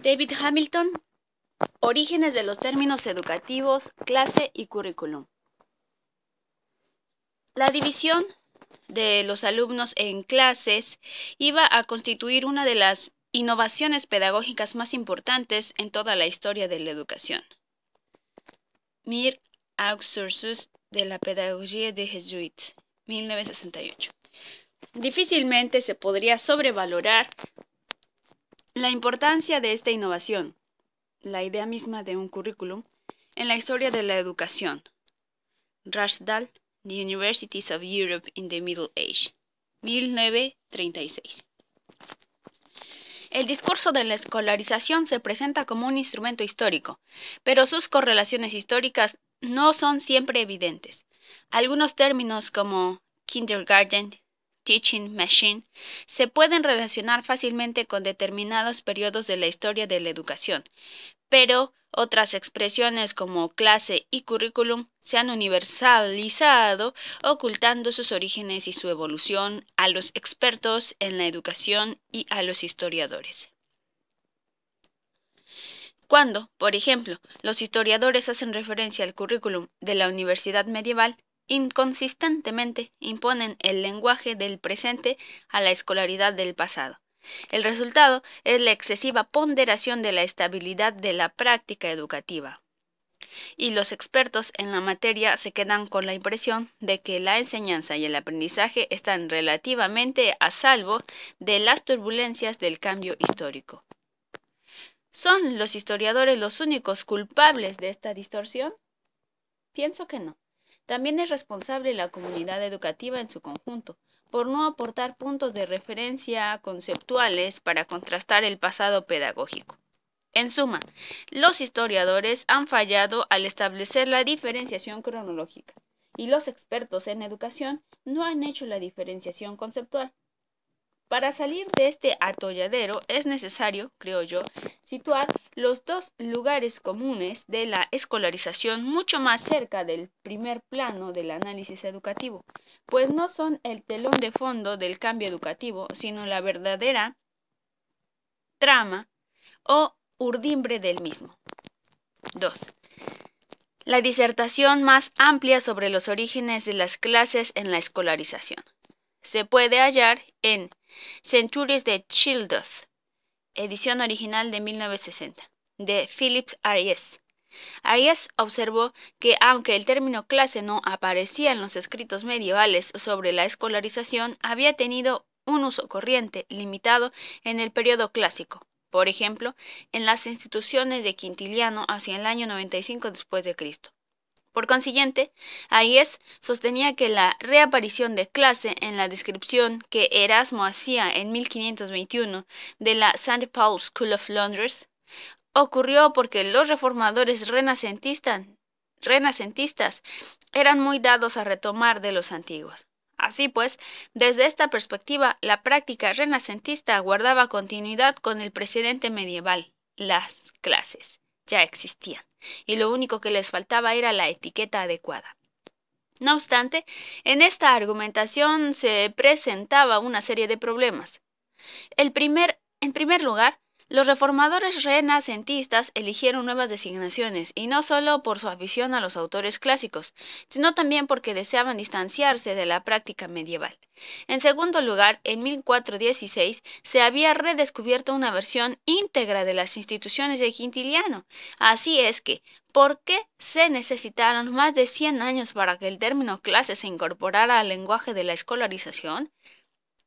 David Hamilton, Orígenes de los términos educativos, clase y currículum. La división de los alumnos en clases iba a constituir una de las innovaciones pedagógicas más importantes en toda la historia de la educación. Mir Auxersus de la Pedagogía de Jesuits, 1968. Difícilmente se podría sobrevalorar la importancia de esta innovación, la idea misma de un currículum, en la historia de la educación. Rashdal, The Universities of Europe in the Middle Age, 1936. El discurso de la escolarización se presenta como un instrumento histórico, pero sus correlaciones históricas no son siempre evidentes. Algunos términos como kindergarten, teaching machine, se pueden relacionar fácilmente con determinados periodos de la historia de la educación, pero otras expresiones como clase y currículum se han universalizado, ocultando sus orígenes y su evolución a los expertos en la educación y a los historiadores. Cuando, por ejemplo, los historiadores hacen referencia al currículum de la universidad medieval, inconsistentemente imponen el lenguaje del presente a la escolaridad del pasado. El resultado es la excesiva ponderación de la estabilidad de la práctica educativa. Y los expertos en la materia se quedan con la impresión de que la enseñanza y el aprendizaje están relativamente a salvo de las turbulencias del cambio histórico. ¿Son los historiadores los únicos culpables de esta distorsión? Pienso que no. También es responsable la comunidad educativa en su conjunto, por no aportar puntos de referencia conceptuales para contrastar el pasado pedagógico. En suma, los historiadores han fallado al establecer la diferenciación cronológica, y los expertos en educación no han hecho la diferenciación conceptual. Para salir de este atolladero es necesario, creo yo, situar los dos lugares comunes de la escolarización mucho más cerca del primer plano del análisis educativo, pues no son el telón de fondo del cambio educativo, sino la verdadera trama o urdimbre del mismo. 2. La disertación más amplia sobre los orígenes de las clases en la escolarización se puede hallar en Centuries de Childerth, edición original de 1960, de Philip Aries. Aries observó que aunque el término clase no aparecía en los escritos medievales sobre la escolarización, había tenido un uso corriente limitado en el periodo clásico, por ejemplo, en las instituciones de Quintiliano hacia el año 95 después de Cristo. Por consiguiente, Aries sostenía que la reaparición de clase en la descripción que Erasmo hacía en 1521 de la St. Paul's School of Londres ocurrió porque los reformadores renacentistas eran muy dados a retomar de los antiguos. Así pues, desde esta perspectiva, la práctica renacentista guardaba continuidad con el precedente medieval. Las clases ya existían, y lo único que les faltaba era la etiqueta adecuada. No obstante, en esta argumentación se presentaba una serie de problemas. En primer lugar, los reformadores renacentistas eligieron nuevas designaciones, y no solo por su afición a los autores clásicos, sino también porque deseaban distanciarse de la práctica medieval. En segundo lugar, en 1416 se había redescubierto una versión íntegra de las instituciones de Quintiliano. Así es que, ¿por qué se necesitaron más de 100 años para que el término clase se incorporara al lenguaje de la escolarización?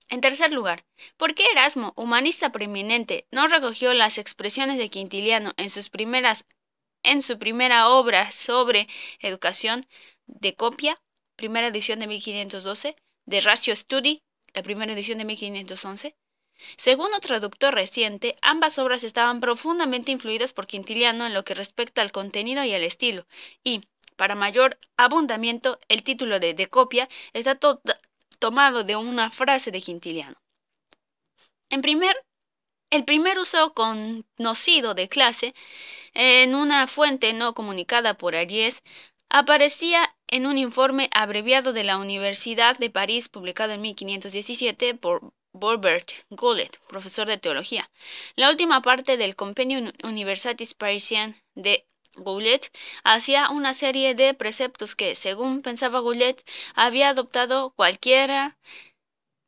En tercer lugar, ¿por qué Erasmo, humanista preeminente, no recogió las expresiones de Quintiliano en su primera obra sobre educación, De Copia, primera edición de 1512, de Ratio Studi, la primera edición de 1511? Según un traductor reciente, ambas obras estaban profundamente influidas por Quintiliano en lo que respecta al contenido y al estilo, y, para mayor abundamiento, el título de Copia está tomado de una frase de Quintiliano. El primer uso conocido de clase en una fuente no comunicada por Aries aparecía en un informe abreviado de la Universidad de París publicado en 1517 por Borbert Goulet, profesor de teología. La última parte del Compendium Universitatis Parisiense de Goulet hacía una serie de preceptos que, según pensaba Goulet,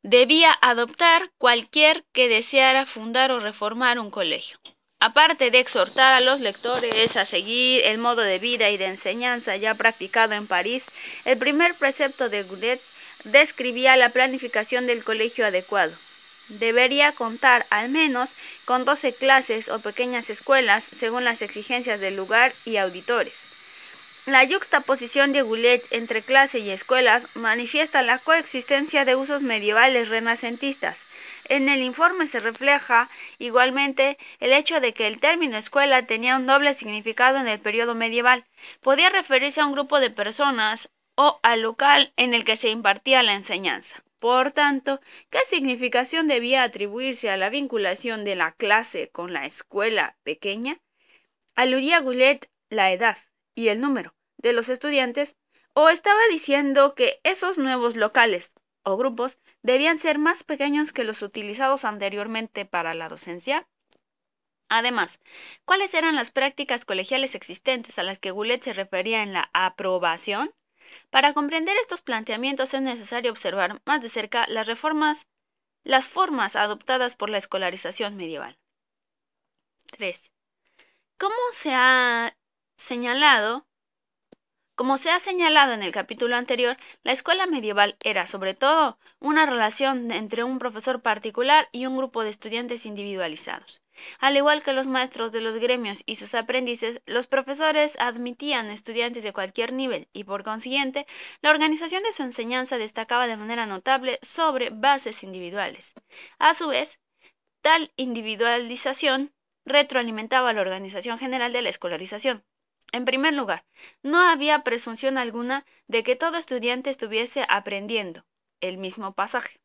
debía adoptar cualquier que deseara fundar o reformar un colegio. Aparte de exhortar a los lectores a seguir el modo de vida y de enseñanza ya practicado en París, el primer precepto de Goulet describía la planificación del colegio adecuado. Debería contar al menos con 12 clases o pequeñas escuelas según las exigencias del lugar y auditores. La yuxtaposición de Goulet entre clase y escuelas manifiesta la coexistencia de usos medievales renacentistas. En el informe se refleja igualmente el hecho de que el término escuela tenía un doble significado en el periodo medieval. Podía referirse a un grupo de personas o al local en el que se impartía la enseñanza. Por tanto, ¿qué significación debía atribuirse a la vinculación de la clase con la escuela pequeña? ¿Aludía Goulet la edad y el número de los estudiantes, o estaba diciendo que esos nuevos locales o grupos debían ser más pequeños que los utilizados anteriormente para la docencia? Además, ¿cuáles eran las prácticas colegiales existentes a las que Goulet se refería en la aprobación? Para comprender estos planteamientos es necesario observar más de cerca las formas adoptadas por la escolarización medieval. 3. Como se ha señalado en el capítulo anterior, la escuela medieval era, sobre todo, una relación entre un profesor particular y un grupo de estudiantes individualizados. Al igual que los maestros de los gremios y sus aprendices, los profesores admitían estudiantes de cualquier nivel y, por consiguiente, la organización de su enseñanza destacaba de manera notable sobre bases individuales. A su vez, tal individualización retroalimentaba la organización general de la escolarización. En primer lugar, no había presunción alguna de que todo estudiante estuviese aprendiendo el mismo pasaje.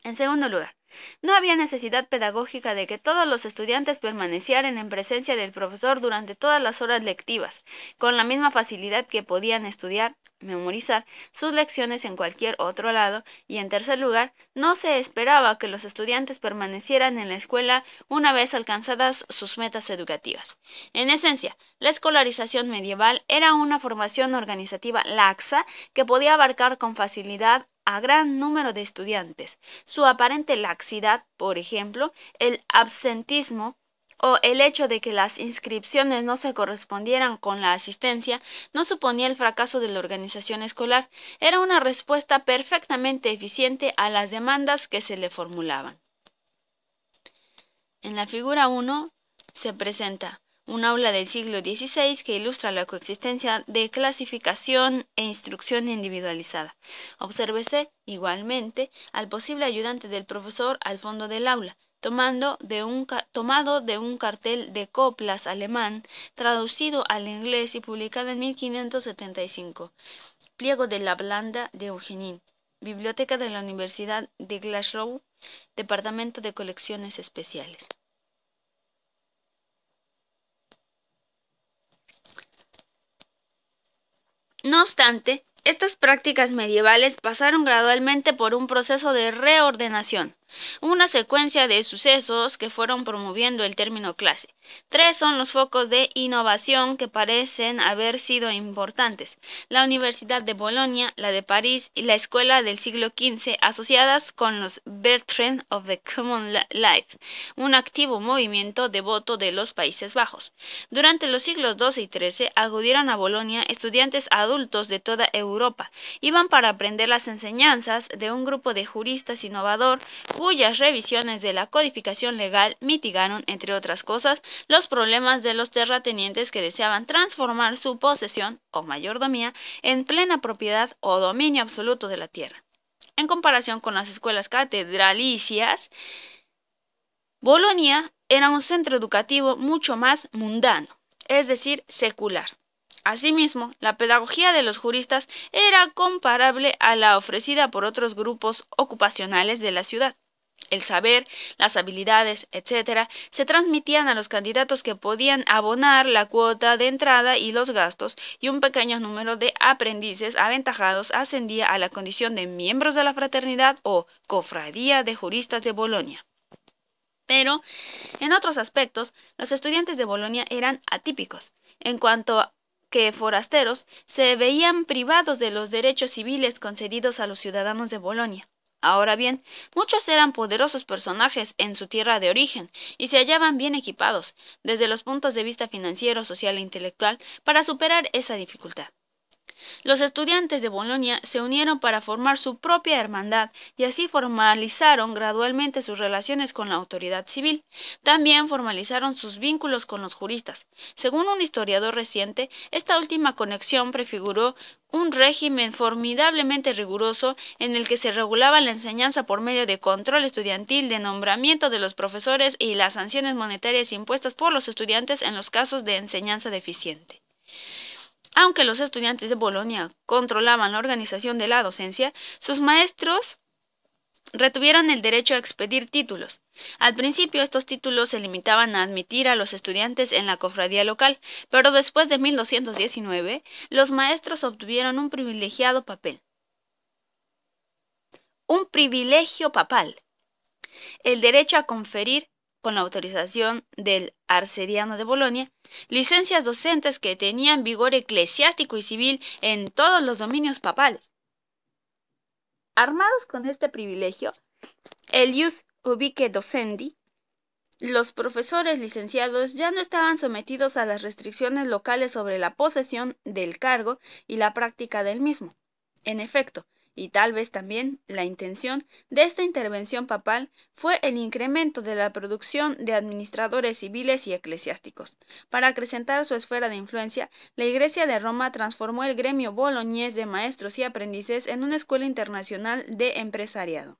En segundo lugar, no había necesidad pedagógica de que todos los estudiantes permanecieran en presencia del profesor durante todas las horas lectivas, con la misma facilidad que podían estudiar, memorizar sus lecciones en cualquier otro lado, y en tercer lugar, no se esperaba que los estudiantes permanecieran en la escuela una vez alcanzadas sus metas educativas. En esencia, la escolarización medieval era una formación organizativa laxa que podía abarcar con facilidad a gran número de estudiantes. Su aparente laxidad, por ejemplo, el absentismo o el hecho de que las inscripciones no se correspondieran con la asistencia, no suponía el fracaso de la organización escolar. Era una respuesta perfectamente eficiente a las demandas que se le formulaban. En la figura 1 se presenta un aula del siglo XVI que ilustra la coexistencia de clasificación e instrucción individualizada. Obsérvese, igualmente, al posible ayudante del profesor al fondo del aula, tomado de un cartel de coplas alemán, traducido al inglés y publicado en 1575. Pliego de la Blanda de Eugenin. Biblioteca de la Universidad de Glasgow, Departamento de Colecciones Especiales. No obstante, estas prácticas medievales pasaron gradualmente por un proceso de reordenación, una secuencia de sucesos que fueron promoviendo el término clase. 3 son los focos de innovación que parecen haber sido importantes: la Universidad de Bolonia, la de París y la Escuela del siglo XV, asociadas con los Bertrand of the Common Life, un activo movimiento devoto de los Países Bajos. Durante los siglos XII y XIII acudieron a Bolonia estudiantes adultos de toda Europa. Iban para aprender las enseñanzas de un grupo de juristas innovador cuyas revisiones de la codificación legal mitigaron, entre otras cosas, los problemas de los terratenientes que deseaban transformar su posesión o mayordomía en plena propiedad o dominio absoluto de la tierra. En comparación con las escuelas catedralicias, Bolonia era un centro educativo mucho más mundano, es decir, secular. Asimismo, la pedagogía de los juristas era comparable a la ofrecida por otros grupos ocupacionales de la ciudad. El saber, las habilidades, etc., se transmitían a los candidatos que podían abonar la cuota de entrada y los gastos, y un pequeño número de aprendices aventajados ascendía a la condición de miembros de la fraternidad o cofradía de juristas de Bolonia. Pero, en otros aspectos, los estudiantes de Bolonia eran atípicos. En cuanto a que forasteros, se veían privados de los derechos civiles concedidos a los ciudadanos de Bolonia. Ahora bien, muchos eran poderosos personajes en su tierra de origen y se hallaban bien equipados, desde los puntos de vista financiero, social e intelectual, para superar esa dificultad. Los estudiantes de Bolonia se unieron para formar su propia hermandad y así formalizaron gradualmente sus relaciones con la autoridad civil. También formalizaron sus vínculos con los juristas. Según un historiador reciente, esta última conexión prefiguró un régimen formidablemente riguroso en el que se regulaba la enseñanza por medio de control estudiantil, de nombramiento de los profesores y las sanciones monetarias impuestas por los estudiantes en los casos de enseñanza deficiente. Aunque los estudiantes de Bolonia controlaban la organización de la docencia, sus maestros retuvieron el derecho a expedir títulos. Al principio estos títulos se limitaban a admitir a los estudiantes en la cofradía local, pero después de 1219 los maestros obtuvieron un privilegio papal. El derecho a conferir, con la autorización del arcediano de Bolonia, licencias docentes que tenían vigor eclesiástico y civil en todos los dominios papales. Armados con este privilegio, el ius ubique docendi, los profesores licenciados ya no estaban sometidos a las restricciones locales sobre la posesión del cargo y la práctica del mismo. En efecto, y tal vez también la intención de esta intervención papal fue el incremento de la producción de administradores civiles y eclesiásticos. Para acrecentar su esfera de influencia, la Iglesia de Roma transformó el gremio boloñés de maestros y aprendices en una escuela internacional de empresariado.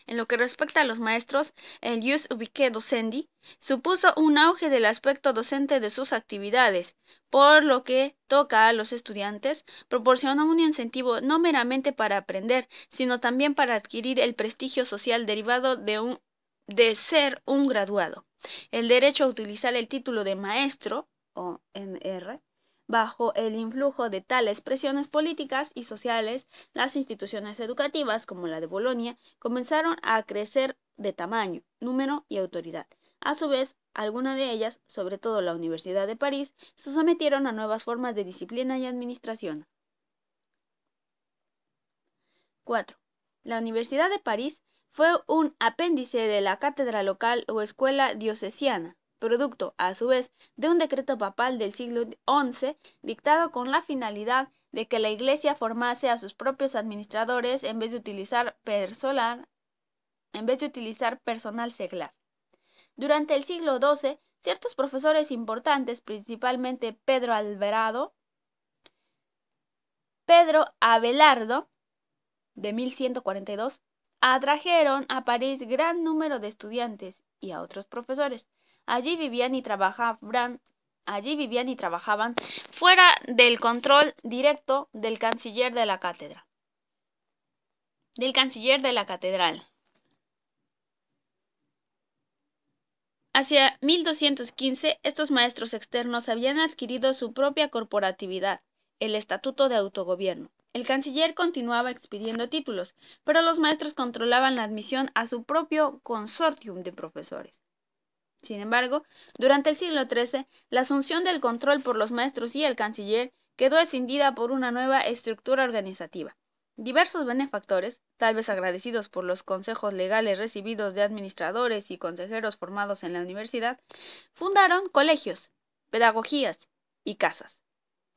En lo que respecta a los maestros, el ius ubique docendi supuso un auge del aspecto docente de sus actividades. Por lo que toca a los estudiantes, proporcionó un incentivo no meramente para aprender, sino también para adquirir el prestigio social derivado de ser un graduado. El derecho a utilizar el título de maestro, o MR, bajo el influjo de tales presiones políticas y sociales, las instituciones educativas, como la de Bolonia, comenzaron a crecer de tamaño, número y autoridad. A su vez, algunas de ellas, sobre todo la Universidad de París, se sometieron a nuevas formas de disciplina y administración. 4. La Universidad de París fue un apéndice de la cátedra local o escuela diocesana, producto, a su vez, de un decreto papal del siglo XI dictado con la finalidad de que la Iglesia formase a sus propios administradores en vez de utilizar personal seglar. Durante el siglo XII, ciertos profesores importantes, principalmente Pedro Abelardo, de 1142, atrajeron a París gran número de estudiantes y a otros profesores. Allí vivían y trabajaban fuera del control directo del canciller de la catedral. Hacia 1215, estos maestros externos habían adquirido su propia corporatividad, el Estatuto de Autogobierno. El canciller continuaba expidiendo títulos, pero los maestros controlaban la admisión a su propio consortium de profesores. Sin embargo, durante el siglo XIII, la asunción del control por los maestros y el canciller quedó escindida por una nueva estructura organizativa. Diversos benefactores, tal vez agradecidos por los consejos legales recibidos de administradores y consejeros formados en la universidad, fundaron colegios, pedagogías y casas.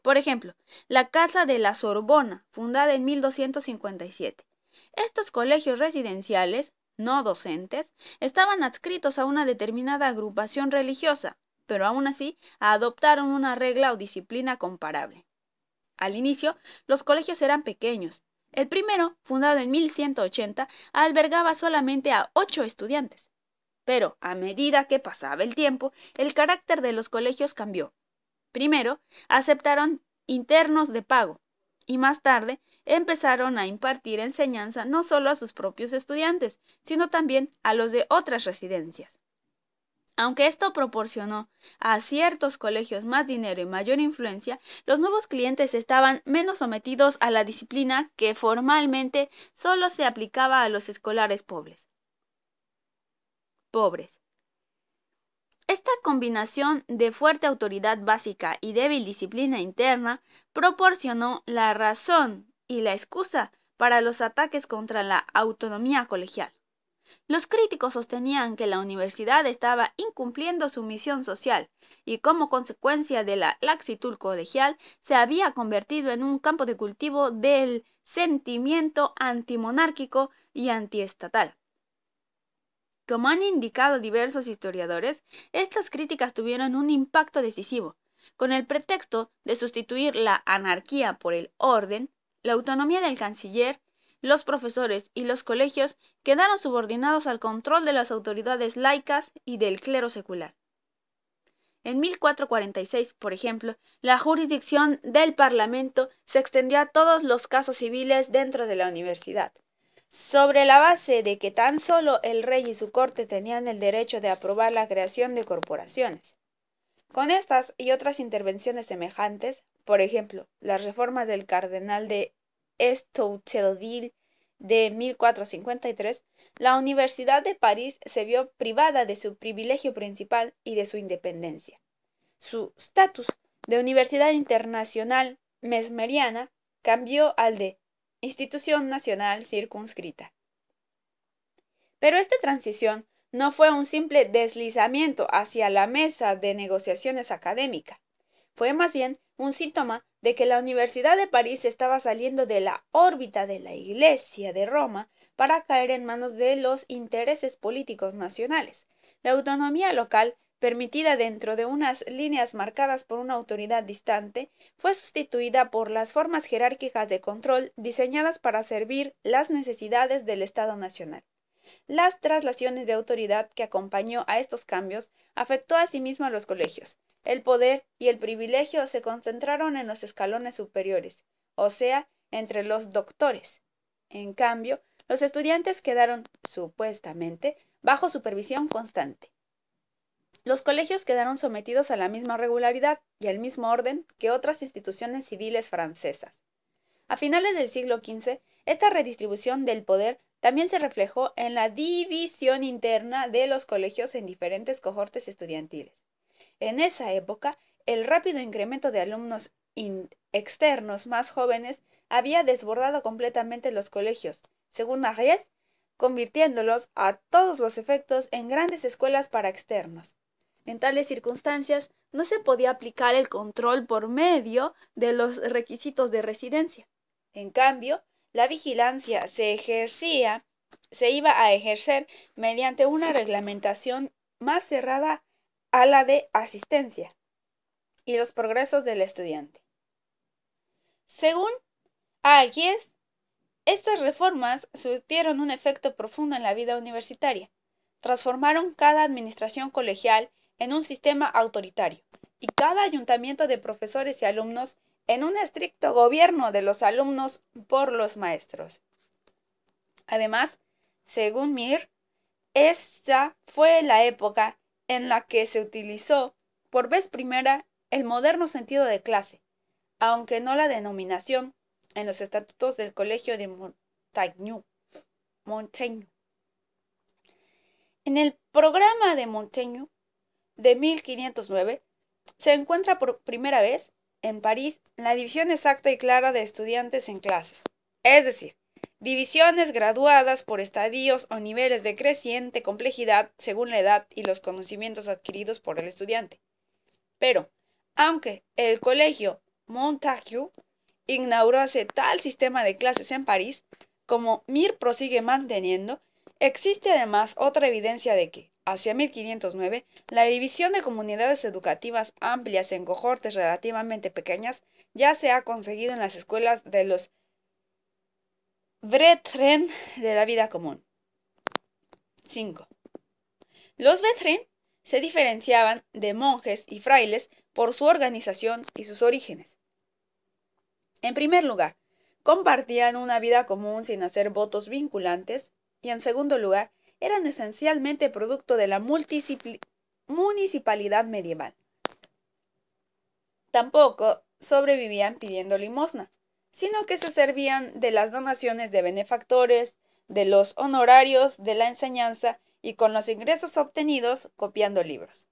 Por ejemplo, la Casa de la Sorbona, fundada en 1257. Estos colegios residenciales, no docentes, estaban adscritos a una determinada agrupación religiosa, pero aún así adoptaron una regla o disciplina comparable. Al inicio, los colegios eran pequeños. El primero, fundado en 1180, albergaba solamente a 8 estudiantes. Pero, a medida que pasaba el tiempo, el carácter de los colegios cambió. Primero, aceptaron internos de pago, y más tarde, empezaron a impartir enseñanza no solo a sus propios estudiantes, sino también a los de otras residencias. Aunque esto proporcionó a ciertos colegios más dinero y mayor influencia, los nuevos clientes estaban menos sometidos a la disciplina que formalmente solo se aplicaba a los escolares pobres. Esta combinación de fuerte autoridad básica y débil disciplina interna proporcionó la razón y la excusa para los ataques contra la autonomía colegial. Los críticos sostenían que la universidad estaba incumpliendo su misión social y como consecuencia de la laxitud colegial se había convertido en un campo de cultivo del sentimiento antimonárquico y antiestatal. Como han indicado diversos historiadores, estas críticas tuvieron un impacto decisivo. Con el pretexto de sustituir la anarquía por el orden, la autonomía del canciller, los profesores y los colegios quedaron subordinados al control de las autoridades laicas y del clero secular. En 1446, por ejemplo, la jurisdicción del Parlamento se extendió a todos los casos civiles dentro de la universidad, sobre la base de que tan solo el rey y su corte tenían el derecho de aprobar la creación de corporaciones. Con estas y otras intervenciones semejantes, por ejemplo, las reformas del cardenal de Estoutelville de 1453, la Universidad de París se vio privada de su privilegio principal y de su independencia. Su estatus de universidad internacional mesmeriana cambió al de institución nacional circunscrita. Pero esta transición no fue un simple deslizamiento hacia la mesa de negociaciones académica. Fue más bien un síntoma de que la Universidad de París estaba saliendo de la órbita de la Iglesia de Roma para caer en manos de los intereses políticos nacionales. La autonomía local, permitida dentro de unas líneas marcadas por una autoridad distante, fue sustituida por las formas jerárquicas de control diseñadas para servir las necesidades del Estado nacional. Las traslaciones de autoridad que acompañó a estos cambios afectó asimismo a los colegios. El poder y el privilegio se concentraron en los escalones superiores, o sea, entre los doctores. En cambio, los estudiantes quedaron, supuestamente, bajo supervisión constante. Los colegios quedaron sometidos a la misma regularidad y al mismo orden que otras instituciones civiles francesas. A finales del siglo XV, esta redistribución del poder también se reflejó en la división interna de los colegios en diferentes cohortes estudiantiles. En esa época, el rápido incremento de alumnos externos más jóvenes había desbordado completamente los colegios, según Ariès, convirtiéndolos a todos los efectos en grandes escuelas para externos. En tales circunstancias, no se podía aplicar el control por medio de los requisitos de residencia. En cambio, la vigilancia se iba a ejercer mediante una reglamentación más cerrada a la de asistencia y los progresos del estudiante. Según Ariès, estas reformas surtieron un efecto profundo en la vida universitaria. Transformaron cada administración colegial en un sistema autoritario y cada ayuntamiento de profesores y alumnos en un estricto gobierno de los alumnos por los maestros. Además, según Mir, esta fue la época en la que se utilizó por vez primera el moderno sentido de clase, aunque no la denominación, en los estatutos del Colegio de Montaigne. En el programa de Montaigne de 1509 se encuentra por primera vez en París la división exacta y clara de estudiantes en clases, es decir, divisiones graduadas por estadios o niveles de creciente complejidad según la edad y los conocimientos adquiridos por el estudiante. Pero, aunque el colegio Montaigne inaugurase tal sistema de clases en París, como Mir prosigue manteniendo, existe además otra evidencia de que, hacia 1509, la división de comunidades educativas amplias en cohortes relativamente pequeñas ya se ha conseguido en las escuelas de los Brethren de la vida común. 5. Los Brethren se diferenciaban de monjes y frailes por su organización y sus orígenes. En primer lugar, compartían una vida común sin hacer votos vinculantes y, en segundo lugar, eran esencialmente producto de la municipalidad medieval. Tampoco sobrevivían pidiendo limosna, sino que se servían de las donaciones de benefactores, de los honorarios de la enseñanza y con los ingresos obtenidos copiando libros.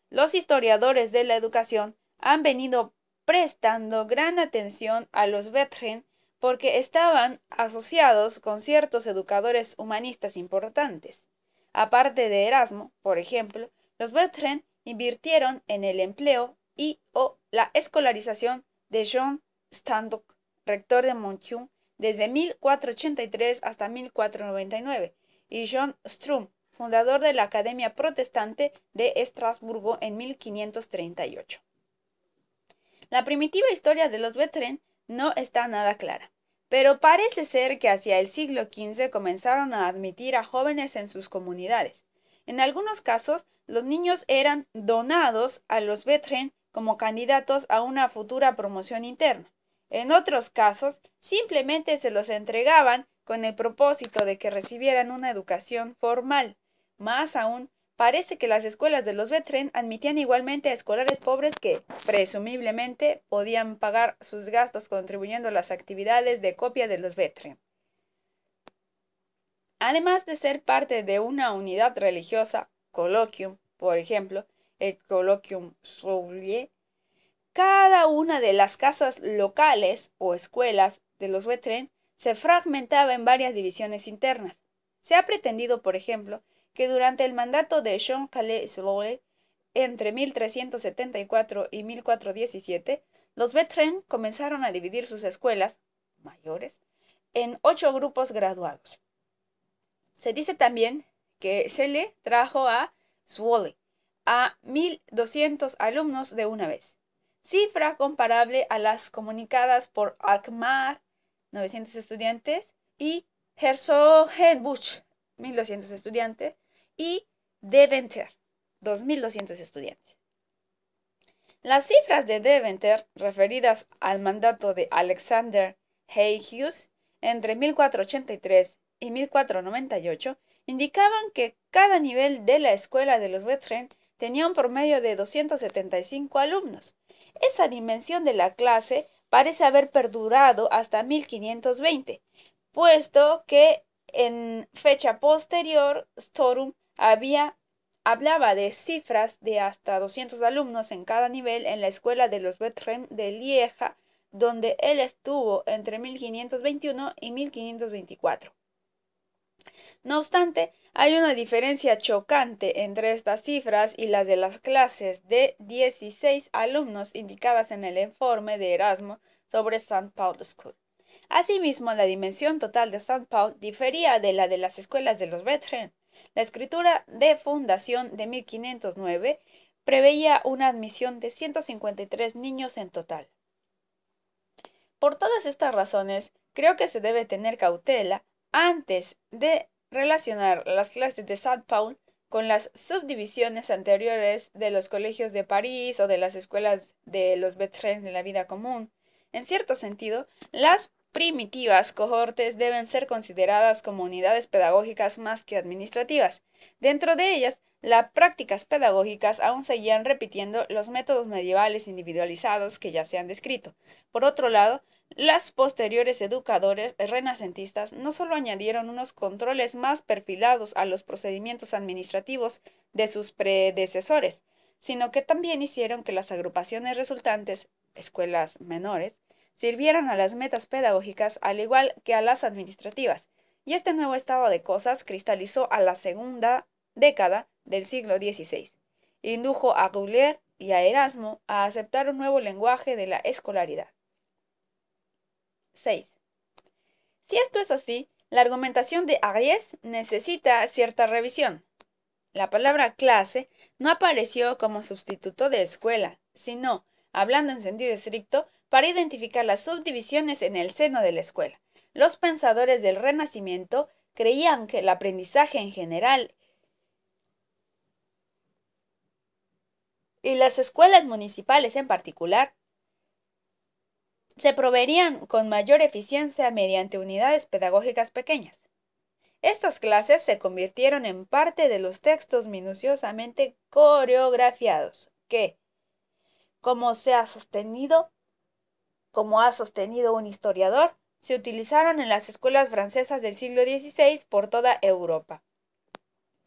Los historiadores de la educación han venido prestando gran atención a los Bethlen porque estaban asociados con ciertos educadores humanistas importantes. Aparte de Erasmo, por ejemplo, los Bethlen invirtieron en el empleo y o la escolarización de John Stanhope, rector de Montaigne desde 1483 hasta 1499, y John Strum, fundador de la Academia Protestante de Estrasburgo en 1538. La primitiva historia de los Bethlen no está nada clara, pero parece ser que hacia el siglo XV comenzaron a admitir a jóvenes en sus comunidades. En algunos casos, los niños eran donados a los Bethlen como candidatos a una futura promoción interna. En otros casos, simplemente se los entregaban con el propósito de que recibieran una educación formal. Más aún, parece que las escuelas de los Bethlen admitían igualmente a escolares pobres que, presumiblemente, podían pagar sus gastos contribuyendo a las actividades de copia de los Bethlen. Además de ser parte de una unidad religiosa, coloquium, por ejemplo, el coloquium soulier, cada una de las casas locales o escuelas de los Bethlen se fragmentaba en varias divisiones internas. Se ha pretendido, por ejemplo, que durante el mandato de Jean Calais-Soule, entre 1374 y 1417, los Bethlen comenzaron a dividir sus escuelas mayores en 8 grupos graduados. Se dice también que Selle trajo a Zwolle a 1200 alumnos de una vez, cifra comparable a las comunicadas por Alkmaar, 900 estudiantes, y Herzogenbusch, 1200 estudiantes, y Deventer, 2200 estudiantes. Las cifras de Deventer, referidas al mandato de Alexander Heinsius entre 1483 y 1498, indicaban que cada nivel de la escuela de los Bethlen tenía un promedio de 275 alumnos. Esa dimensión de la clase parece haber perdurado hasta 1520, puesto que en fecha posterior Storum hablaba de cifras de hasta 200 alumnos en cada nivel en la escuela de los Bethlen de Lieja, donde él estuvo entre 1521 y 1524. No obstante, hay una diferencia chocante entre estas cifras y las de las clases de 16 alumnos indicadas en el informe de Erasmo sobre St. Paul School. Asimismo, la dimensión total de St. Paul difería de la de las escuelas de los Bethlen. La escritura de fundación de 1509 preveía una admisión de 153 niños en total. Por todas estas razones, creo que se debe tener cautela antes de relacionar las clases de St. Paul con las subdivisiones anteriores de los colegios de París o de las escuelas de los Bethlen en la vida común. En cierto sentido, las primitivas cohortes deben ser consideradas como unidades pedagógicas más que administrativas. Dentro de ellas, las prácticas pedagógicas aún seguían repitiendo los métodos medievales individualizados que ya se han descrito. Por otro lado, las posteriores educadores renacentistas no solo añadieron unos controles más perfilados a los procedimientos administrativos de sus predecesores, sino que también hicieron que las agrupaciones resultantes, escuelas menores, sirvieran a las metas pedagógicas al igual que a las administrativas, y este nuevo estado de cosas cristalizó a la segunda década del siglo XVI. Indujo a Roulier y a Erasmo a aceptar un nuevo lenguaje de la escolaridad. 6. Si esto es así, la argumentación de Ariès necesita cierta revisión. La palabra clase no apareció como sustituto de escuela, sino, hablando en sentido estricto, para identificar las subdivisiones en el seno de la escuela. Los pensadores del Renacimiento creían que el aprendizaje en general y las escuelas municipales en particular se proveerían con mayor eficiencia mediante unidades pedagógicas pequeñas. Estas clases se convirtieron en parte de los textos minuciosamente coreografiados que, como ha sostenido un historiador, se utilizaron en las escuelas francesas del siglo XVI por toda Europa,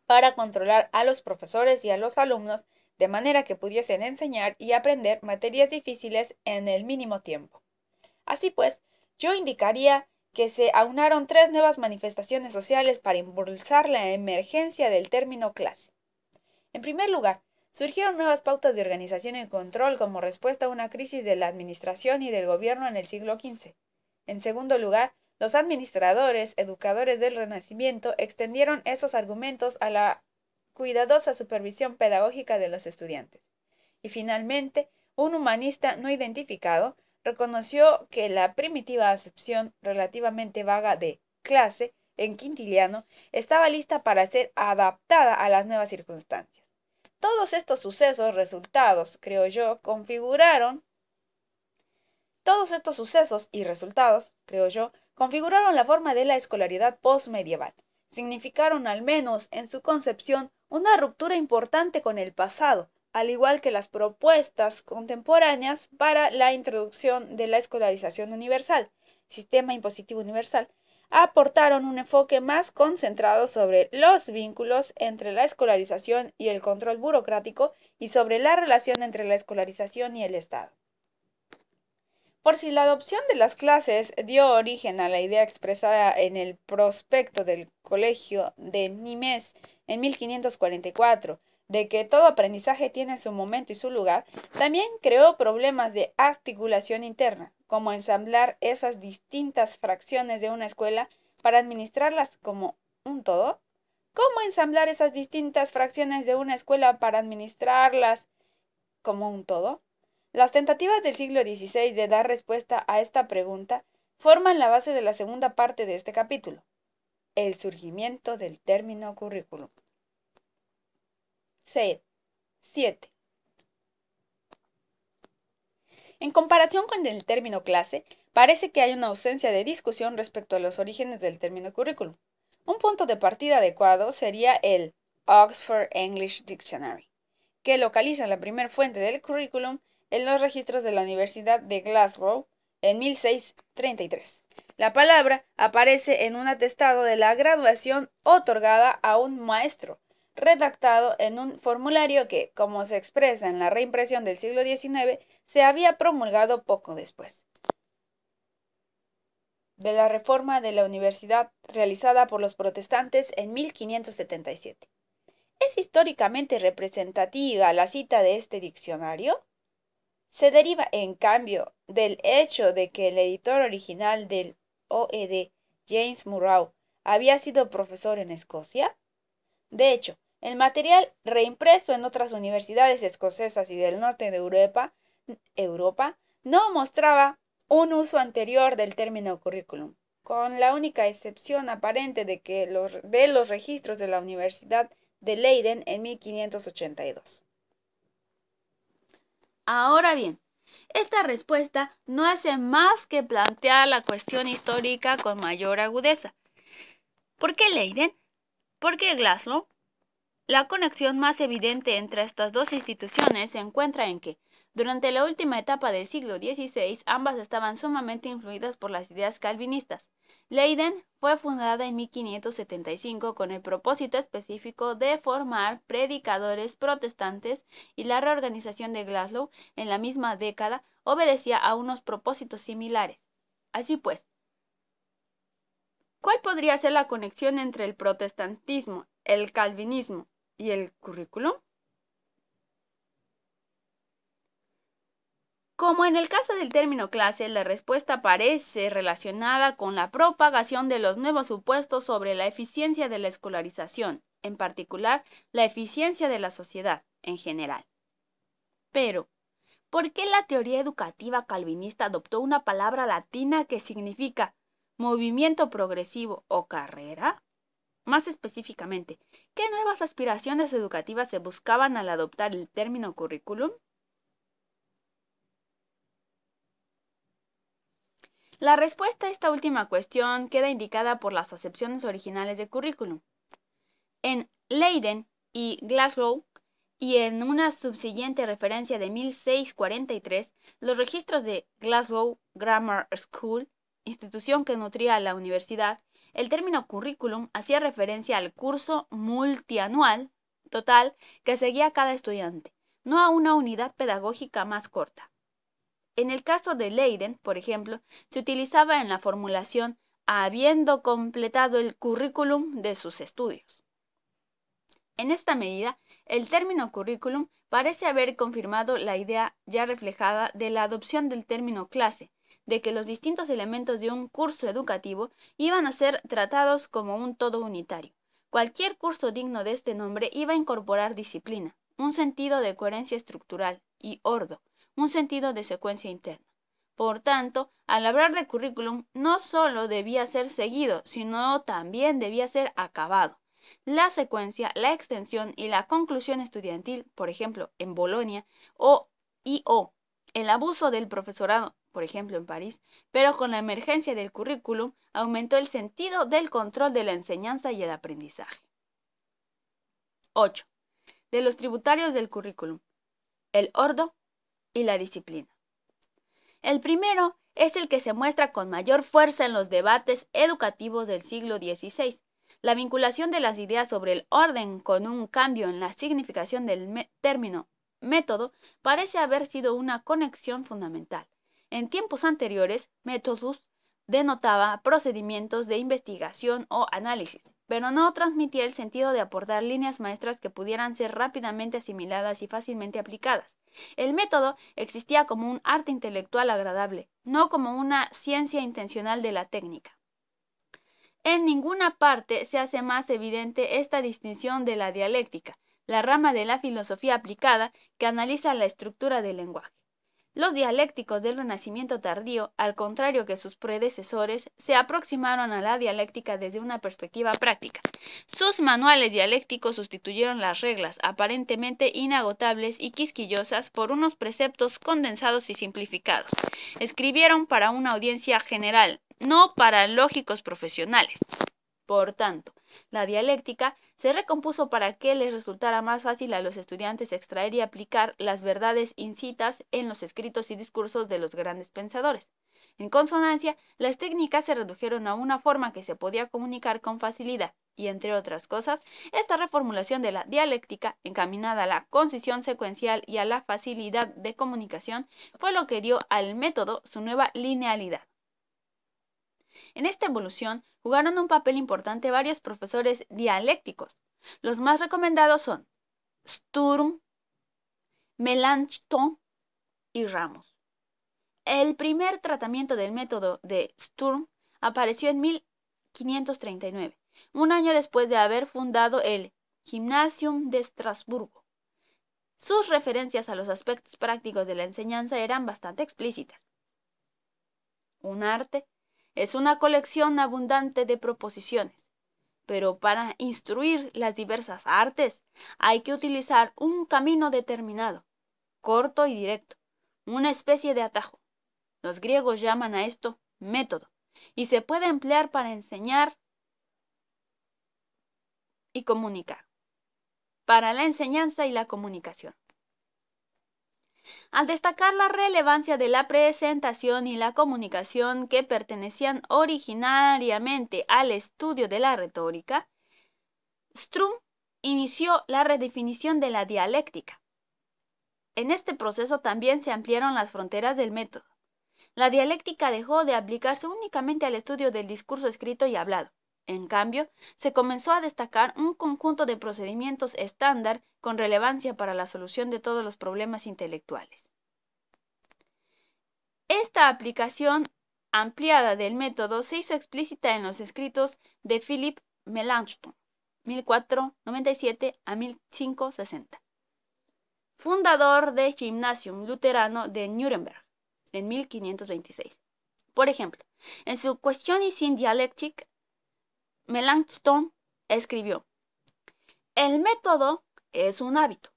para controlar a los profesores y a los alumnos de manera que pudiesen enseñar y aprender materias difíciles en el mínimo tiempo. Así pues, yo indicaría que se aunaron tres nuevas manifestaciones sociales para impulsar la emergencia del término clase. En primer lugar, surgieron nuevas pautas de organización y control como respuesta a una crisis de la administración y del gobierno en el siglo XV. En segundo lugar, los administradores, educadores del Renacimiento, extendieron esos argumentos a la cuidadosa supervisión pedagógica de los estudiantes. Y finalmente, un humanista no identificado reconoció que la primitiva acepción relativamente vaga de clase en quintiliano estaba lista para ser adaptada a las nuevas circunstancias. Todos estos sucesos y resultados, creo yo, configuraron la forma de la escolaridad postmedieval. Significaron, al menos en su concepción, una ruptura importante con el pasado, al igual que las propuestas contemporáneas para la introducción de la escolarización universal, sistema impositivo universal, aportaron un enfoque más concentrado sobre los vínculos entre la escolarización y el control burocrático y sobre la relación entre la escolarización y el Estado. Por si la adopción de las clases dio origen a la idea expresada en el prospecto del Colegio de Nimes en 1544, de que todo aprendizaje tiene su momento y su lugar, también creó problemas de articulación interna, como ensamblar esas distintas fracciones de una escuela para administrarlas como un todo. ¿Cómo ensamblar esas distintas fracciones de una escuela para administrarlas como un todo? Las tentativas del siglo XVI de dar respuesta a esta pregunta forman la base de la segunda parte de este capítulo, el surgimiento del término currículum. 7. En comparación con el término clase, parece que hay una ausencia de discusión respecto a los orígenes del término currículum. Un punto de partida adecuado sería el Oxford English Dictionary, que localiza la primera fuente del currículum en los registros de la Universidad de Glasgow en 1633. La palabra aparece en un atestado de la graduación otorgada a un maestro, redactado en un formulario que, como se expresa en la reimpresión del siglo XIX, se había promulgado poco después de la reforma de la universidad realizada por los protestantes en 1577. ¿Es históricamente representativa la cita de este diccionario? Se deriva, en cambio, del hecho de que el editor original del OED, James Murrow, había sido profesor en Escocia. De hecho, el material reimpreso en otras universidades escocesas y del norte de Europa no mostraba un uso anterior del término currículum, con la única excepción aparente de los registros de la Universidad de Leiden en 1582. Ahora bien, esta respuesta no hace más que plantear la cuestión histórica con mayor agudeza. ¿Por qué Leiden? ¿Por qué Glasgow? La conexión más evidente entre estas dos instituciones se encuentra en que, durante la última etapa del siglo XVI, ambas estaban sumamente influidas por las ideas calvinistas. Leiden fue fundada en 1575 con el propósito específico de formar predicadores protestantes, y la reorganización de Glasgow en la misma década obedecía a unos propósitos similares. Así pues, ¿cuál podría ser la conexión entre el protestantismo, el calvinismo y el currículum? Como en el caso del término clase, la respuesta parece relacionada con la propagación de los nuevos supuestos sobre la eficiencia de la escolarización, en particular la eficiencia de la sociedad en general. Pero, ¿por qué la teoría educativa calvinista adoptó una palabra latina que significa movimiento progresivo o carrera? Más específicamente, ¿qué nuevas aspiraciones educativas se buscaban al adoptar el término currículum? La respuesta a esta última cuestión queda indicada por las acepciones originales de currículum. En Leiden y Glasgow, y en una subsiguiente referencia de 1643, los registros de Glasgow Grammar School, institución que nutría a la universidad, el término currículum hacía referencia al curso multianual total que seguía cada estudiante, no a una unidad pedagógica más corta. En el caso de Leiden, por ejemplo, se utilizaba en la formulación habiendo completado el currículum de sus estudios. En esta medida, el término currículum parece haber confirmado la idea ya reflejada de la adopción del término clase, de que los distintos elementos de un curso educativo iban a ser tratados como un todo unitario. Cualquier curso digno de este nombre iba a incorporar disciplina, un sentido de coherencia estructural y ordo, un sentido de secuencia interna. Por tanto, al hablar de currículum, no solo debía ser seguido, sino también debía ser acabado. La secuencia, la extensión y la conclusión estudiantil, por ejemplo, en Bolonia, o el abuso del profesorado, por ejemplo, en París, pero con la emergencia del currículum aumentó el sentido del control de la enseñanza y el aprendizaje. 8. De los tributarios del currículum, el ordo y la disciplina. El primero es el que se muestra con mayor fuerza en los debates educativos del siglo XVI. La vinculación de las ideas sobre el orden con un cambio en la significación del término método parece haber sido una conexión fundamental. En tiempos anteriores, methodus denotaba procedimientos de investigación o análisis, pero no transmitía el sentido de aportar líneas maestras que pudieran ser rápidamente asimiladas y fácilmente aplicadas. El método existía como un arte intelectual agradable, no como una ciencia intencional de la técnica. En ninguna parte se hace más evidente esta distinción de la dialéctica, la rama de la filosofía aplicada que analiza la estructura del lenguaje. Los dialécticos del Renacimiento tardío, al contrario que sus predecesores, se aproximaron a la dialéctica desde una perspectiva práctica. Sus manuales dialécticos sustituyeron las reglas aparentemente inagotables y quisquillosas por unos preceptos condensados y simplificados. Escribieron para una audiencia general, no para lógicos profesionales. Por tanto, la dialéctica se recompuso para que les resultara más fácil a los estudiantes extraer y aplicar las verdades incitas en los escritos y discursos de los grandes pensadores. En consonancia, las técnicas se redujeron a una forma que se podía comunicar con facilidad, y entre otras cosas, esta reformulación de la dialéctica, encaminada a la concisión secuencial y a la facilidad de comunicación, fue lo que dio al método su nueva linealidad. En esta evolución jugaron un papel importante varios profesores dialécticos. Los más recomendados son Sturm, Melanchthon y Ramos. El primer tratamiento del método de Sturm apareció en 1539, un año después de haber fundado el Gymnasium de Estrasburgo. Sus referencias a los aspectos prácticos de la enseñanza eran bastante explícitas. Un arte es una colección abundante de proposiciones, pero para instruir las diversas artes hay que utilizar un camino determinado, corto y directo, una especie de atajo. Los griegos llaman a esto método, y se puede emplear para enseñar y comunicar, para la enseñanza y la comunicación. Al destacar la relevancia de la presentación y la comunicación que pertenecían originariamente al estudio de la retórica, Sturm inició la redefinición de la dialéctica. En este proceso también se ampliaron las fronteras del método. La dialéctica dejó de aplicarse únicamente al estudio del discurso escrito y hablado. En cambio, se comenzó a destacar un conjunto de procedimientos estándar con relevancia para la solución de todos los problemas intelectuales. Esta aplicación ampliada del método se hizo explícita en los escritos de Philipp Melanchthon, 1497 a 1560, fundador del Gymnasium Luterano de Nuremberg, en 1526. Por ejemplo, en su Questiones in Dialectic, Melanchthon escribió: el método es un hábito,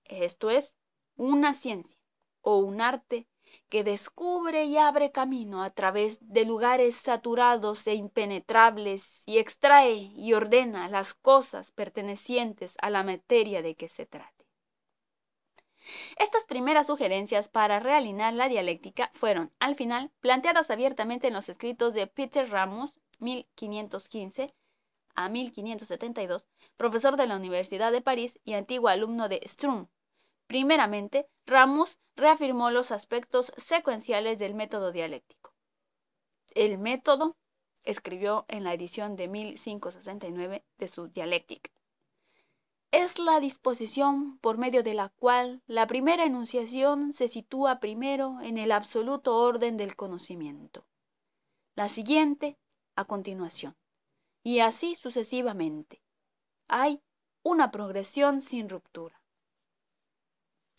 esto es, una ciencia o un arte que descubre y abre camino a través de lugares saturados e impenetrables y extrae y ordena las cosas pertenecientes a la materia de que se trate. Estas primeras sugerencias para realinear la dialéctica fueron, al final, planteadas abiertamente en los escritos de Peter Ramus, 1515 a 1572, profesor de la Universidad de París y antiguo alumno de Sturm. Primeramente, Ramus reafirmó los aspectos secuenciales del método dialéctico. El método, escribió en la edición de 1569 de su Dialéctica, es la disposición por medio de la cual la primera enunciación se sitúa primero en el absoluto orden del conocimiento, la siguiente a continuación, y así sucesivamente. Hay una progresión sin ruptura.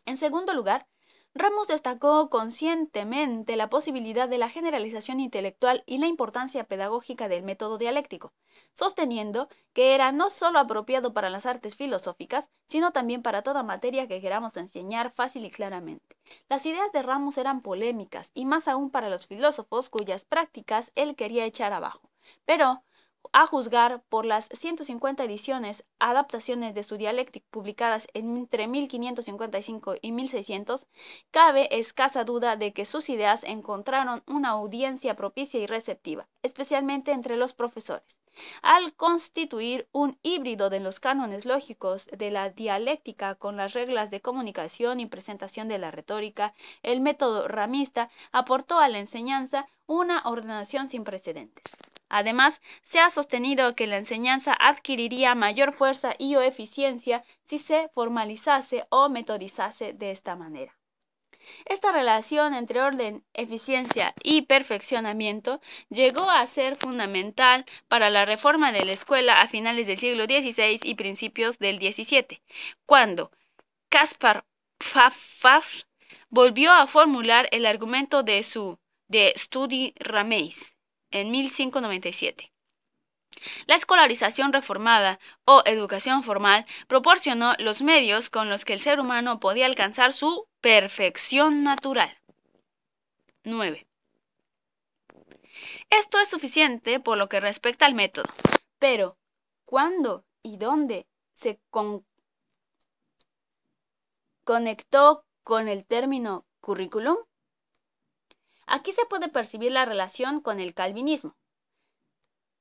En segundo lugar, Ramus destacó conscientemente la posibilidad de la generalización intelectual y la importancia pedagógica del método dialéctico, sosteniendo que era no solo apropiado para las artes filosóficas, sino también para toda materia que queramos enseñar fácil y claramente. Las ideas de Ramus eran polémicas, y más aún para los filósofos cuyas prácticas él quería echar abajo. Pero, a juzgar por las 150 adaptaciones de su Dialéctica publicadas entre 1555 y 1600, cabe escasa duda de que sus ideas encontraron una audiencia propicia y receptiva, especialmente entre los profesores. Al constituir un híbrido de los cánones lógicos de la dialéctica con las reglas de comunicación y presentación de la retórica, el método ramista aportó a la enseñanza una ordenación sin precedentes. Además, se ha sostenido que la enseñanza adquiriría mayor fuerza y o eficiencia si se formalizase o metodizase de esta manera. Esta relación entre orden, eficiencia y perfeccionamiento llegó a ser fundamental para la reforma de la escuela a finales del siglo XVI y principios del XVII, cuando Caspar Pfaff volvió a formular el argumento de su De Studi Rameis en 1597. La escolarización reformada o educación formal proporcionó los medios con los que el ser humano podía alcanzar su perfección natural. 9. Esto es suficiente por lo que respecta al método, pero ¿cuándo y dónde se conectó con el término currículum? Aquí se puede percibir la relación con el calvinismo.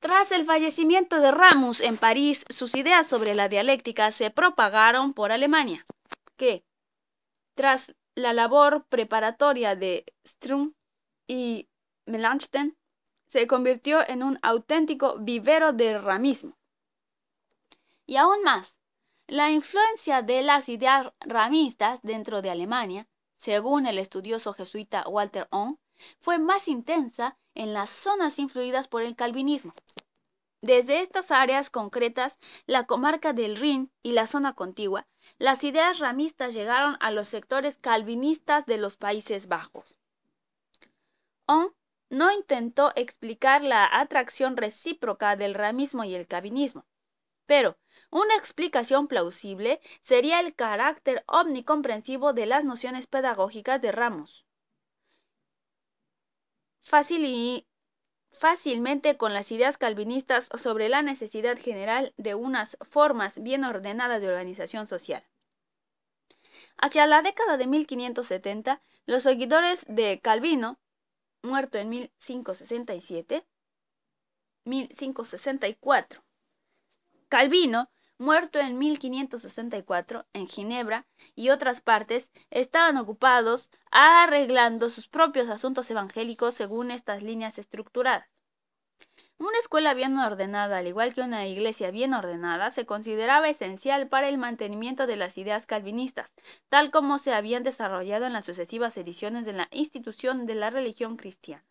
Tras el fallecimiento de Ramus en París, sus ideas sobre la dialéctica se propagaron por Alemania, que, tras la labor preparatoria de Sturm y Melanchthon, se convirtió en un auténtico vivero de ramismo. Y aún más, la influencia de las ideas ramistas dentro de Alemania, según el estudioso jesuita Walter Ohm, fue más intensa en las zonas influidas por el calvinismo. Desde estas áreas concretas, la comarca del Rin y la zona contigua, las ideas ramistas llegaron a los sectores calvinistas de los Países Bajos. Ohm no intentó explicar la atracción recíproca del ramismo y el calvinismo, pero una explicación plausible sería el carácter omnicomprensivo de las nociones pedagógicas de Ramus. Fácilmente con las ideas calvinistas sobre la necesidad general de unas formas bien ordenadas de organización social. Hacia la década de 1570, los seguidores de Calvino, muerto en 1564, Calvino, muerto en 1564 en Ginebra y otras partes, estaban ocupados arreglando sus propios asuntos evangélicos según estas líneas estructuradas. Una escuela bien ordenada, al igual que una iglesia bien ordenada, se consideraba esencial para el mantenimiento de las ideas calvinistas, tal como se habían desarrollado en las sucesivas ediciones de la institución de la religión cristiana.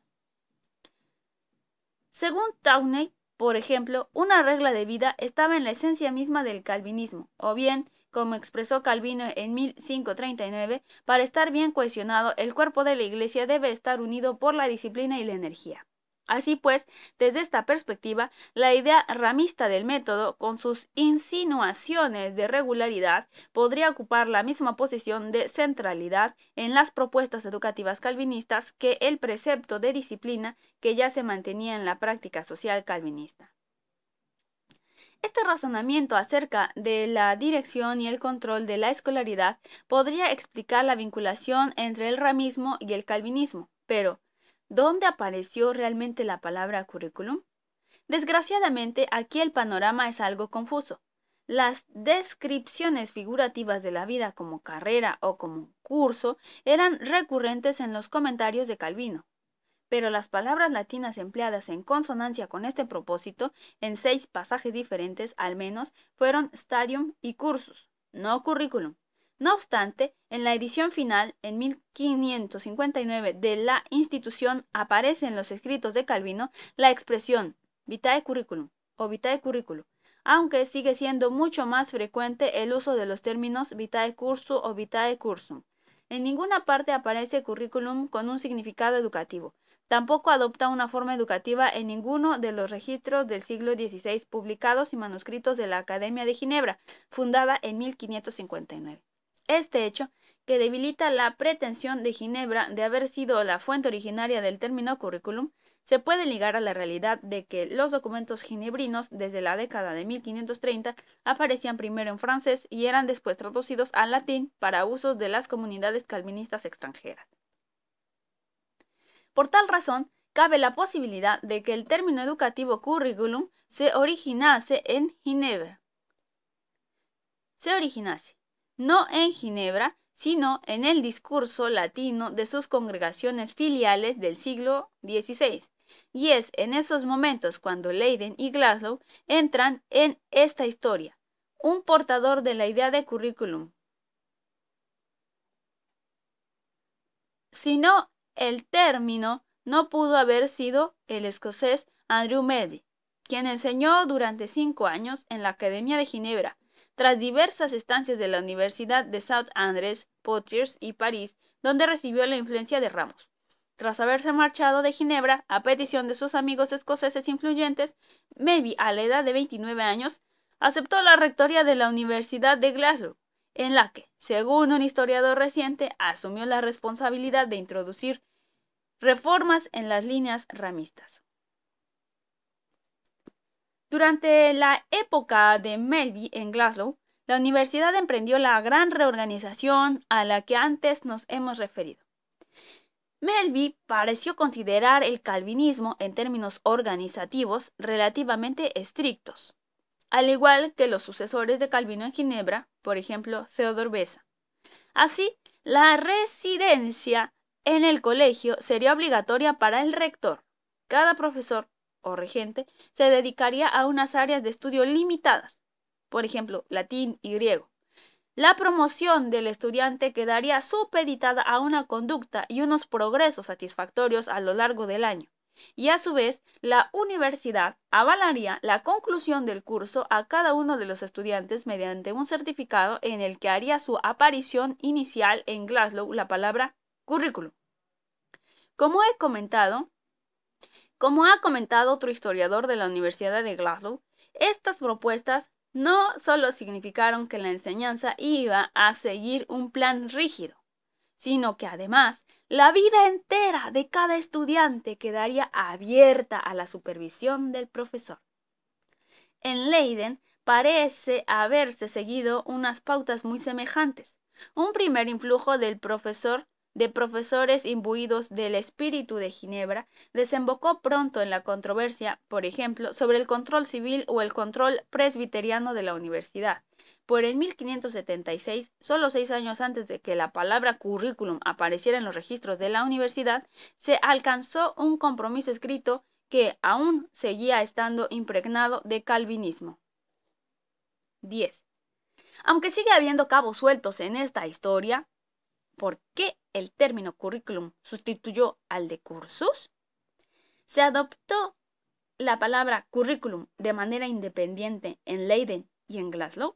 Según Tawney, por ejemplo, una regla de vida estaba en la esencia misma del calvinismo, o bien, como expresó Calvino en 1539, para estar bien cohesionado, el cuerpo de la iglesia debe estar unido por la disciplina y la energía. Así pues, desde esta perspectiva, la idea ramista del método, con sus insinuaciones de regularidad, podría ocupar la misma posición de centralidad en las propuestas educativas calvinistas que el precepto de disciplina que ya se mantenía en la práctica social calvinista. Este razonamiento acerca de la dirección y el control de la escolaridad podría explicar la vinculación entre el ramismo y el calvinismo, pero ¿dónde apareció realmente la palabra currículum? Desgraciadamente, aquí el panorama es algo confuso. Las descripciones figurativas de la vida como carrera o como curso eran recurrentes en los comentarios de Calvino, pero las palabras latinas empleadas en consonancia con este propósito, en 6 pasajes diferentes al menos, fueron stadium y cursus, no curriculum. No obstante, en la edición final, en 1559, de la institución aparece en los escritos de Calvino la expresión vitae curriculum o vitae curriculum, aunque sigue siendo mucho más frecuente el uso de los términos vitae cursu o vitae cursum. En ninguna parte aparece curriculum con un significado educativo. Tampoco adopta una forma educativa en ninguno de los registros del siglo XVI publicados y manuscritos de la Academia de Ginebra, fundada en 1559. Este hecho, que debilita la pretensión de Ginebra de haber sido la fuente originaria del término curriculum, se puede ligar a la realidad de que los documentos ginebrinos desde la década de 1530 aparecían primero en francés y eran después traducidos al latín para usos de las comunidades calvinistas extranjeras. Por tal razón, cabe la posibilidad de que el término educativo curriculum se originase, no en Ginebra, sino en el discurso latino de sus congregaciones filiales del siglo XVI. Y es en esos momentos cuando Leiden y Glasgow entran en esta historia, un portador de la idea de curriculum. Sino el término no pudo haber sido el escocés Andrew Medley, quien enseñó durante 5 años en la Academia de Ginebra, tras diversas estancias de la Universidad de St. Andrews, Poitiers y París, donde recibió la influencia de Ramos. Tras haberse marchado de Ginebra a petición de sus amigos escoceses influyentes, Medley, a la edad de 29 años, aceptó la rectoría de la Universidad de Glasgow, en la que, según un historiador reciente, asumió la responsabilidad de introducir reformas en las líneas ramistas. Durante la época de Medley en Glasgow, la universidad emprendió la gran reorganización a la que antes nos hemos referido. Medley pareció considerar el calvinismo en términos organizativos relativamente estrictos, al igual que los sucesores de Calvino en Ginebra, por ejemplo, Theodor Beza. Así, la residencia en el colegio sería obligatoria para el rector. Cada profesor o regente se dedicaría a unas áreas de estudio limitadas, por ejemplo, latín y griego. La promoción del estudiante quedaría supeditada a una conducta y unos progresos satisfactorios a lo largo del año. Y a su vez, la universidad avalaría la conclusión del curso a cada uno de los estudiantes mediante un certificado en el que haría su aparición inicial en Glasgow la palabra currículum. Como ha comentado otro historiador de la Universidad de Glasgow, estas propuestas no solo significaron que la enseñanza iba a seguir un plan rígido, sino que además la vida entera de cada estudiante quedaría abierta a la supervisión del profesor. En Leiden parece haberse seguido unas pautas muy semejantes. Un primer influjo de profesores imbuidos del espíritu de Ginebra desembocó pronto en la controversia, por ejemplo, sobre el control civil o el control presbiteriano de la universidad. Por en 1576, solo 6 años antes de que la palabra currículum apareciera en los registros de la universidad, se alcanzó un compromiso escrito que aún seguía estando impregnado de calvinismo. 10. Aunque sigue habiendo cabos sueltos en esta historia, ¿por qué el término currículum sustituyó al de cursus? Se adoptó la palabra currículum de manera independiente en Leiden y en Glasgow.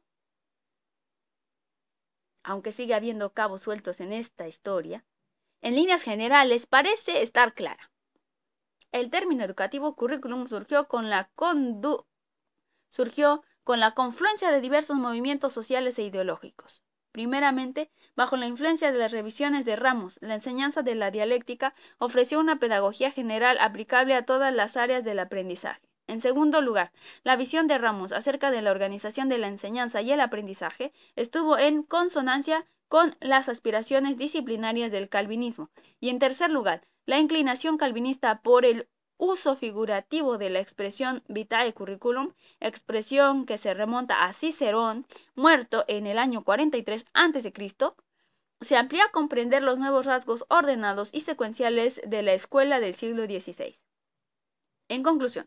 Aunque sigue habiendo cabos sueltos en esta historia, en líneas generales parece estar clara. El término educativo currículum surgió con la confluencia de diversos movimientos sociales e ideológicos. Primeramente, bajo la influencia de las revisiones de Ramos, la enseñanza de la dialéctica ofreció una pedagogía general aplicable a todas las áreas del aprendizaje. En segundo lugar, la visión de Ramos acerca de la organización de la enseñanza y el aprendizaje estuvo en consonancia con las aspiraciones disciplinarias del calvinismo. Y en tercer lugar, la inclinación calvinista por el uso figurativo de la expresión vitae curriculum, expresión que se remonta a Cicerón, muerto en el año 43 a.C., se amplía a comprender los nuevos rasgos ordenados y secuenciales de la escuela del siglo XVI. En conclusión,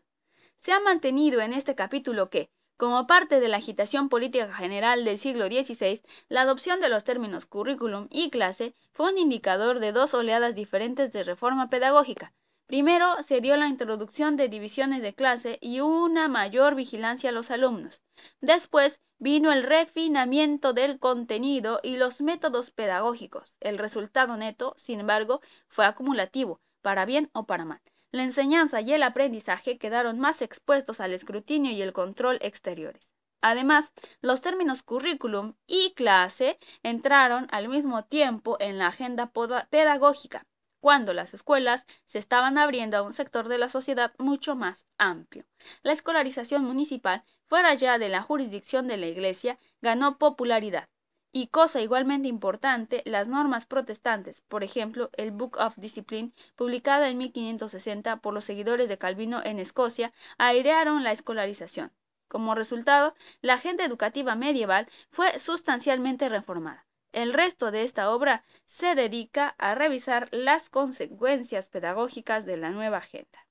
se ha mantenido en este capítulo que, como parte de la agitación política general del siglo XVI, la adopción de los términos currículum y clase fue un indicador de dos oleadas diferentes de reforma pedagógica. Primero, se dio la introducción de divisiones de clase y una mayor vigilancia a los alumnos. Después, vino el refinamiento del contenido y los métodos pedagógicos. El resultado neto, sin embargo, fue acumulativo, para bien o para mal. La enseñanza y el aprendizaje quedaron más expuestos al escrutinio y el control exteriores. Además, los términos currículum y clase entraron al mismo tiempo en la agenda pedagógica, cuando las escuelas se estaban abriendo a un sector de la sociedad mucho más amplio. La escolarización municipal, fuera ya de la jurisdicción de la Iglesia, ganó popularidad. Y cosa igualmente importante, las normas protestantes, por ejemplo, el Book of Discipline, publicado en 1560 por los seguidores de Calvino en Escocia, airearon la escolarización. Como resultado, la agenda educativa medieval fue sustancialmente reformada. El resto de esta obra se dedica a revisar las consecuencias pedagógicas de la nueva agenda.